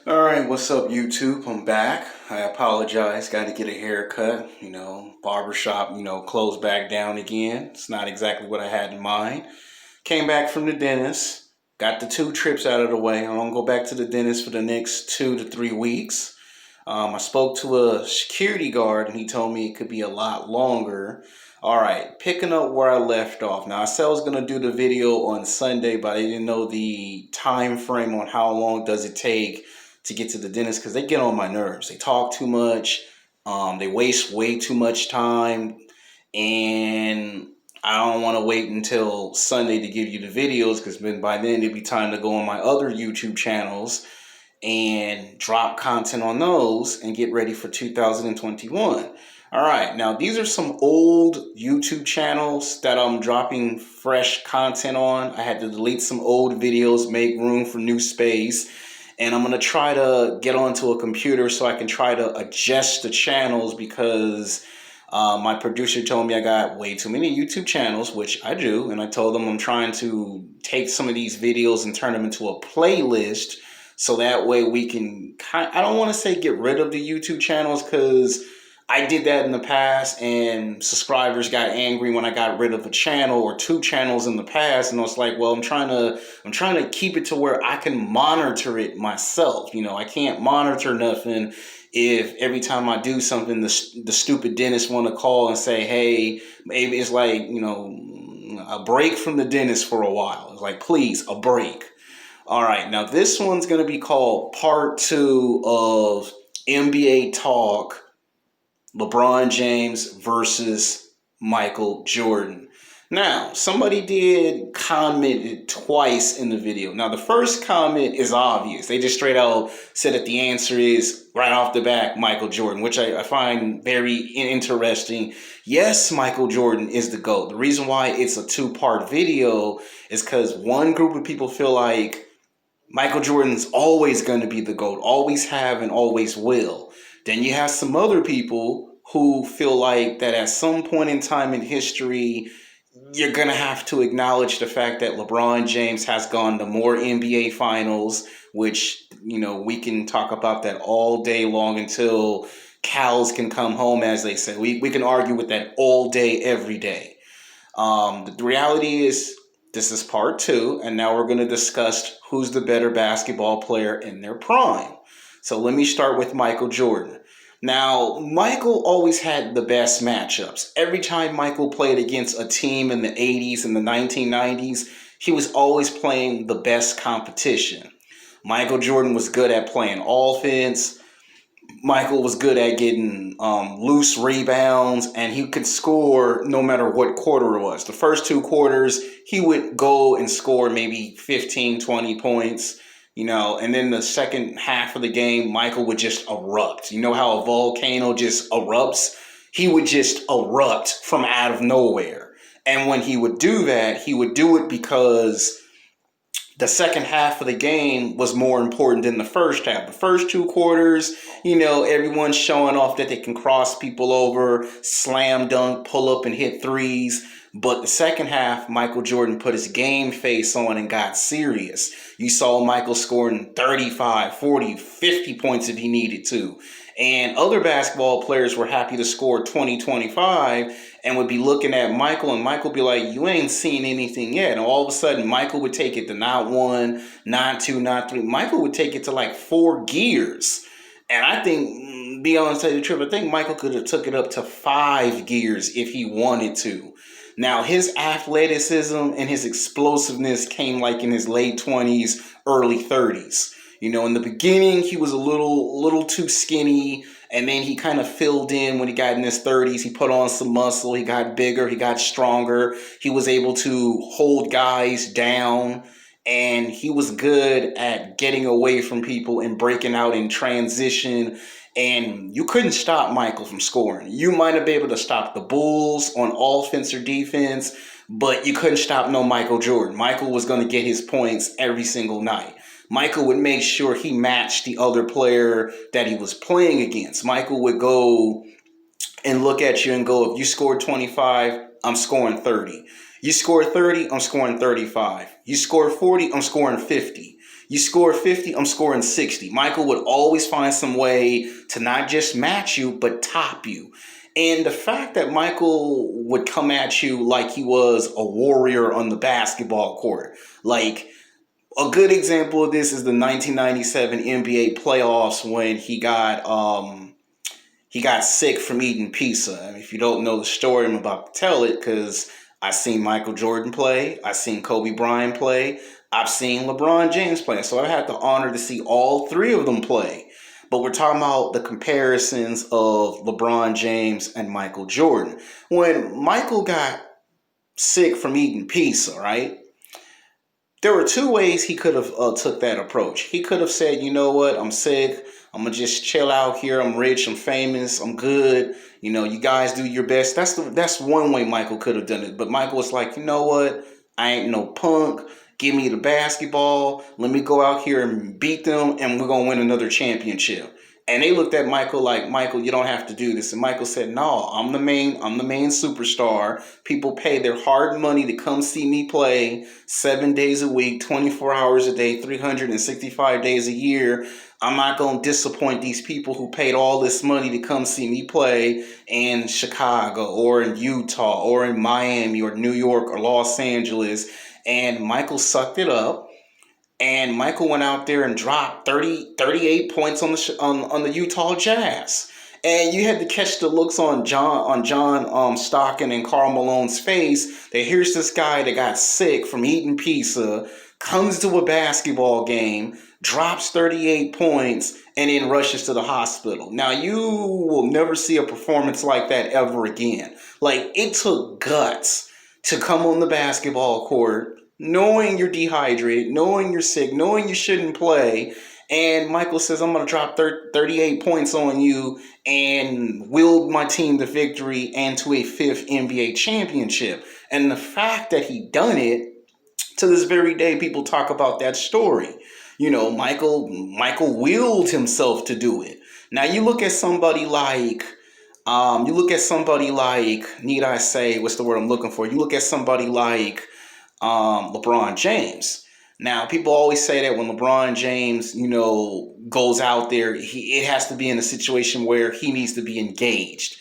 All right, what's up, YouTube? I'm back. I apologize. Got to get a haircut. Barbershop, closed back down again. It's not exactly what I had in mind. Came back from the dentist. Got the 2 trips out of the way. I don't go back to the dentist for the next 2 to 3 weeks. I spoke to a security guard and he told me it could be a lot longer. All right, picking up where I left off. Now, I said I was going to do the video on Sunday, but I didn't know the time frame on how long does it take to get to the dentist because they get on my nerves. They talk too much. They waste way too much time. And I don't want to wait until Sunday to give you the videos because by then it'd be time to go on my other YouTube channels and drop content on those and get ready for 2021. All right, now these are some old YouTube channels that I'm dropping fresh content on. I had to delete some old videos, make room for new space, and I'm going to try to get onto a computer so I can try to adjust the channels because my producer told me I got way too many YouTube channels, which I do, and I told them I'm trying to take some of these videos and turn them into a playlist so that way we can I don't want to say get rid of the YouTube channels because I did that in the past and subscribers got angry when I got rid of a channel or 2 channels in the past, and I was like, well, I'm trying to keep it to where I can monitor it myself. I can't monitor nothing if every time I do something the stupid dentist want to call and say, hey, maybe it's like, a break from the dentist for a while. It's like, please, a break. All right, now this one's going to be called Part 2 of NBA Talk, LeBron James versus Michael Jordan. Now, somebody did comment it twice in the video. Now, the first comment is obvious. They just straight out said that the answer is right off the bat, Michael Jordan, which I find very interesting. Yes, Michael Jordan is the GOAT. The reason why it's a 2-part video is because one group of people feel like Michael Jordan's always going to be the GOAT, always have and always will. Then you have some other people who feel like that at some point in time in history, you're going to have to acknowledge the fact that LeBron James has gone to more NBA finals, which, we can talk about that all day long until cows can come home, as they say. We can argue with that all day, every day. The reality is, this is part 2, and now we're going to discuss who's the better basketball player in their prime. So let me start with Michael Jordan. Now, Michael always had the best matchups. Every time Michael played against a team in the 80s and the 1990s, he was always playing the best competition. Michael Jordan was good at playing offense. Michael was good at getting loose rebounds, and he could score no matter what quarter it was. The first 2 quarters, he would go and score maybe 15, 20 points, and then the second half of the game, Michael would just erupt. You know how a volcano just erupts? He would just erupt from out of nowhere. And when he would do that, he would do it because the second half of the game was more important than the first half. The first 2 quarters, everyone's showing off that they can cross people over, slam dunk, pull up and hit threes. But the second half, Michael Jordan put his game face on and got serious. You saw Michael scoring 35, 40, 50 points if he needed to. And other basketball players were happy to score 20, 25 and would be looking at Michael, and Michael would be like, you ain't seen anything yet. And all of a sudden, Michael would take it to not 1, not 2, not 3. Michael would take it to like 4 gears. And I think, be honest, tell you the truth, I think Michael could have took it up to 5 gears if he wanted to. Now, his athleticism and his explosiveness came like in his late 20s, early 30s. In the beginning, he was a little too skinny, and then he kind of filled in when he got in his 30s. He put on some muscle, he got bigger, he got stronger. He was able to hold guys down, and he was good at getting away from people and breaking out in transition. And you couldn't stop Michael from scoring. You might have been able to stop the Bulls on offense or defense, but you couldn't stop no Michael Jordan. Michael was going to get his points every single night. Michael would make sure he matched the other player that he was playing against. Michael would go and look at you and go, if you scored 25, I'm scoring 30. You score 30, I'm scoring 35. You score 40, I'm scoring 50. You score 50, I'm scoring 60. Michael would always find some way to not just match you, but top you. And the fact that Michael would come at you like he was a warrior on the basketball court, like a good example of this is the 1997 NBA playoffs when he got sick from eating pizza. I mean, if you don't know the story, I'm about to tell it because I've seen Michael Jordan play, I've seen Kobe Bryant play, I've seen LeBron James play. So I've had the honor to see all three of them play. But we're talking about the comparisons of LeBron James and Michael Jordan. When Michael got sick from eating pizza, right? There were two ways he could have took that approach. He could have said, you know what, I'm sick. I'm gonna just chill out here. I'm rich. I'm famous. I'm good. You know, you guys do your best. That's one way Michael could have done it. But Michael was like, you know what, I ain't no punk. Give me the basketball. Let me go out here and beat them, and we're gonna win another championship. And they looked at Michael like, Michael, you don't have to do this. And Michael said, no, I'm the main superstar. People pay their hard money to come see me play 7 days a week, 24 hours a day, 365 days a year. I'm not going to disappoint these people who paid all this money to come see me play in Chicago or in Utah or in Miami or New York or Los Angeles. And Michael sucked it up. And Michael went out there and dropped 38 points on the Utah Jazz. And you had to catch the looks on John Stockton and Karl Malone's face that here's this guy that got sick from eating pizza, comes to a basketball game, drops 38 points, and then rushes to the hospital. Now, you will never see a performance like that ever again. Like, it took guts to come on the basketball court knowing you're dehydrated, knowing you're sick, knowing you shouldn't play. And Michael says, I'm going to drop 38 points on you and will my team to victory and to a fifth NBA championship. And the fact that he done it, to this very day, people talk about that story. You know, Michael willed himself to do it. Now you look at somebody like, need I say, what's the word I'm looking for? You look at somebody like LeBron James. Now, people always say that when LeBron James, goes out there, it has to be in a situation where he needs to be engaged.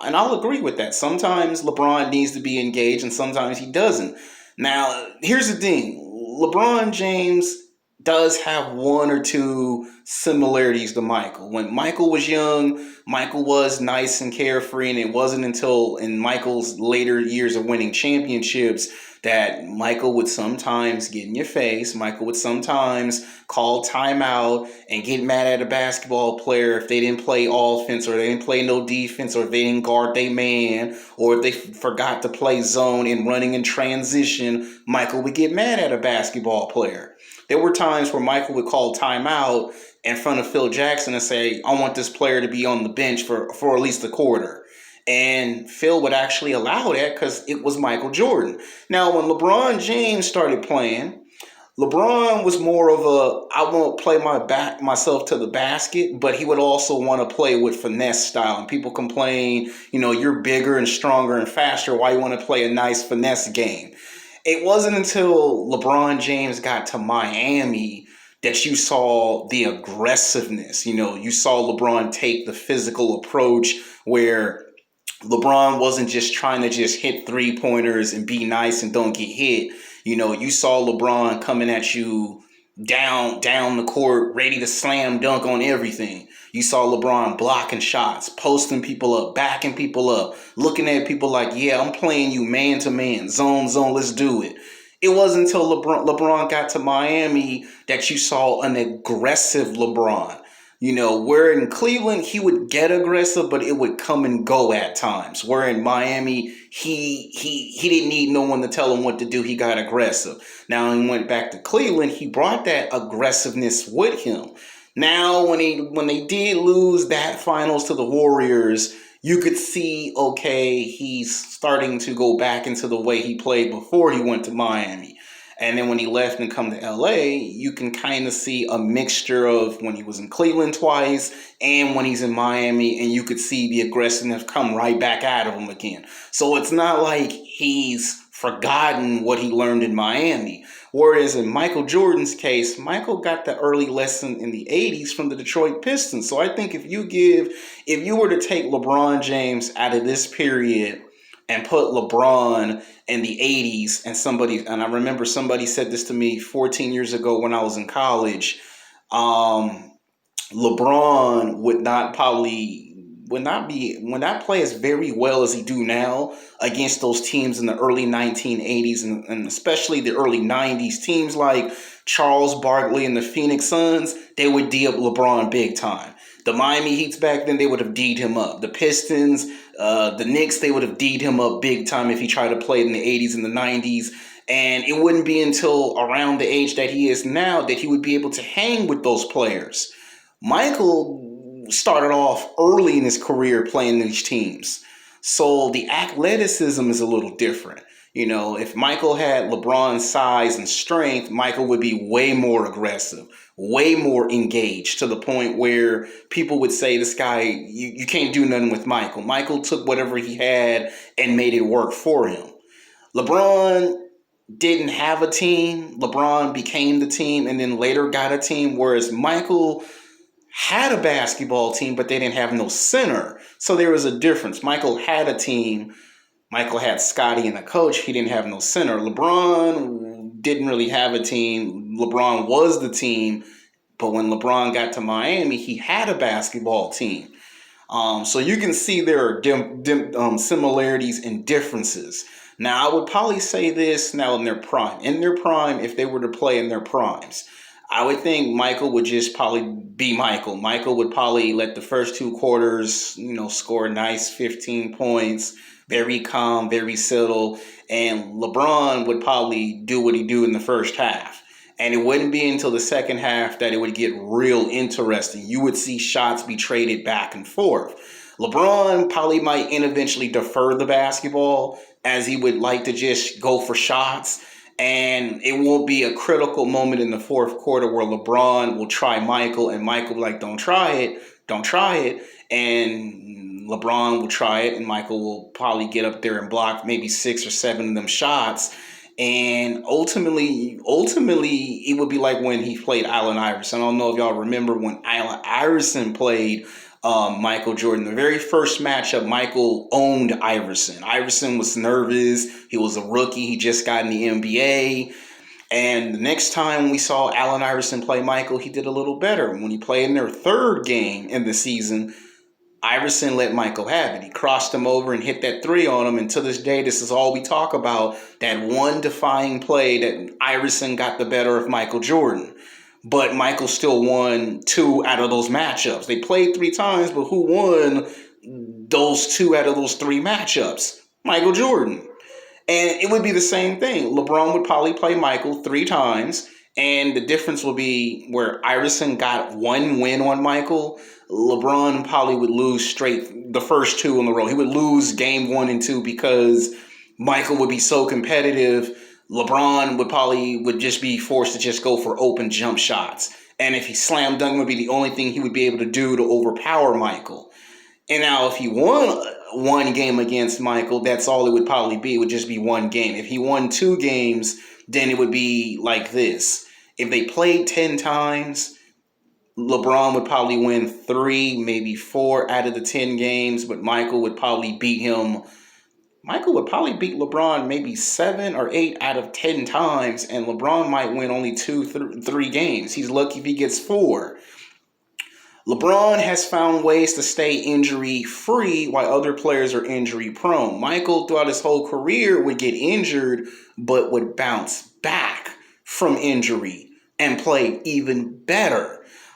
And I'll agree with that. Sometimes LeBron needs to be engaged and sometimes he doesn't. Now, here's the thing. LeBron James does have one or two similarities to Michael. When Michael was young, Michael was nice and carefree, and it wasn't until in Michael's later years of winning championships that Michael would sometimes get in your face. Michael would sometimes call timeout and get mad at a basketball player if they didn't play offense or they didn't play no defense or if they didn't guard their man or if they forgot to play zone and running in transition. Michael would get mad at a basketball player. There were times where Michael would call timeout in front of Phil Jackson and say, I want this player to be on the bench for at least a quarter. And Phil would actually allow that because it was Michael Jordan. Now, when LeBron James started playing, LeBron was more of I won't play myself to the basket, but he would also want to play with finesse style. And people complain, you're bigger and stronger and faster. Why you want to play a nice finesse game? It wasn't until LeBron James got to Miami that you saw the aggressiveness. You saw LeBron take the physical approach where LeBron wasn't just trying to just hit 3-pointers and be nice and don't get hit. You saw LeBron coming at you down the court, ready to slam dunk on everything. You saw LeBron blocking shots, posting people up, backing people up, looking at people like, yeah, I'm playing you man to man, zone, let's do it. It wasn't until LeBron got to Miami that you saw an aggressive LeBron. Where in Cleveland, he would get aggressive, but it would come and go at times. Where in Miami, he didn't need no one to tell him what to do. He got aggressive. Now, when he went back to Cleveland, he brought that aggressiveness with him. Now, when they did lose that finals to the Warriors, you could see, okay, he's starting to go back into the way he played before he went to Miami. And then when he left and come to LA, you can kind of see a mixture of when he was in Cleveland twice and when he's in Miami, and you could see the aggressiveness come right back out of him again. So it's not like he's forgotten what he learned in Miami. Whereas in Michael Jordan's case, Michael got the early lesson in the 80s from the Detroit Pistons. So I think if you were to take LeBron James out of this period and put LeBron in the 80s, and I remember somebody said this to me 14 years ago when I was in college, LeBron would not play as very well as he do now against those teams in the early 1980s and especially the early 90s. Teams like Charles Barkley and the Phoenix Suns, they would D up LeBron big time. The Miami Heats back then, they would have D'd him up. The Pistons, the Knicks, they would have D'd him up big time if he tried to play in the 80s and the 90s. And it wouldn't be until around the age that he is now that he would be able to hang with those players. Michael started off early in his career playing these teams. So the athleticism is a little different. You know, if Michael had LeBron's size and strength, Michael would be way more aggressive, way more engaged, to the point where people would say, this guy, you can't do nothing with Michael. Michael took whatever he had and made it work for him. LeBron didn't have a team. LeBron became the team and then later got a team, whereas Michael had a basketball team, but they didn't have no center. So there was a difference. Michael had a team. Michael had Scottie and a coach. He didn't have no center. LeBron didn't really have a team. LeBron was the team. But when LeBron got to Miami, he had a basketball team. So you can see there are similarities and differences. Now, I would probably say this now in their prime. In their prime, if they were to play in their primes, I would think Michael would just probably be Michael. Michael would probably let the first two quarters, score nice 15 points, very calm, very subtle. And LeBron would probably do what he do in the first half. And it wouldn't be until the second half that it would get real interesting. You would see shots be traded back and forth. LeBron probably might eventually defer the basketball, as he would like to just go for shots. And it won't be a critical moment in the fourth quarter where LeBron will try Michael and Michael will be like, don't try it. And LeBron will try it and Michael will probably get up there and block maybe 6 or 7 of them shots. And ultimately, it would be like when he played Allen Iverson. I don't know if y'all remember when Allen Iverson played Michael Jordan. The very first matchup, Michael owned Iverson. Iverson was nervous. He was a rookie. He just got in the NBA. And the next time we saw Allen Iverson play Michael, he did a little better. When he played in their third game in the season, Iverson let Michael have it. He crossed him over and hit that 3 on him. And to this day, this is all we talk about, that one defying play that Iverson got the better of Michael Jordan. But Michael still won 2 out of those matchups. They played 3 times, but who won those 2 out of those 3 matchups? Michael Jordan. And it would be the same thing. LeBron would probably play Michael 3 times. And the difference will be where Iverson got 1 win on Michael, LeBron probably would lose straight the first 2 in a row. He would lose game 1 and 2 because Michael would be so competitive. LeBron would just be forced to just go for open jump shots. And if he slam dunk, would be the only thing he would be able to do to overpower Michael. And now if he won 1 game against Michael, that's all it would probably be. It would just be 1 game. If he won 2 games, then it would be like this. If they played 10 times, LeBron would probably win 3, maybe 4 out of the 10 games, but Michael would probably beat LeBron maybe 7 or 8 out of 10 times, and LeBron might win only 2, 3 games. He's lucky if he gets 4. LeBron has found ways to stay injury-free while other players are injury-prone. Michael, throughout his whole career, would get injured, but would bounce back from injury and play even better.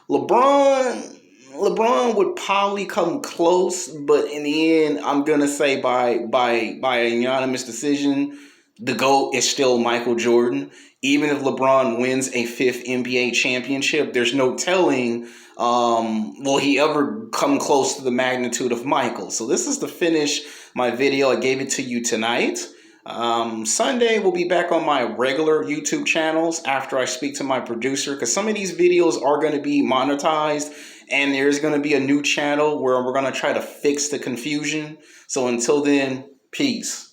LeBron would probably come close, but in the end, I'm gonna say by a unanimous decision, the GOAT is still Michael Jordan. Even if LeBron wins a 5th NBA championship, there's no telling will he ever come close to the magnitude of Michael. So this is to finish my video. I gave it to you tonight. Sunday we'll be back on my regular YouTube channels after I speak to my producer, because some of these videos are going to be monetized and there's going to be a new channel where we're going to try to fix the confusion. So until then, peace.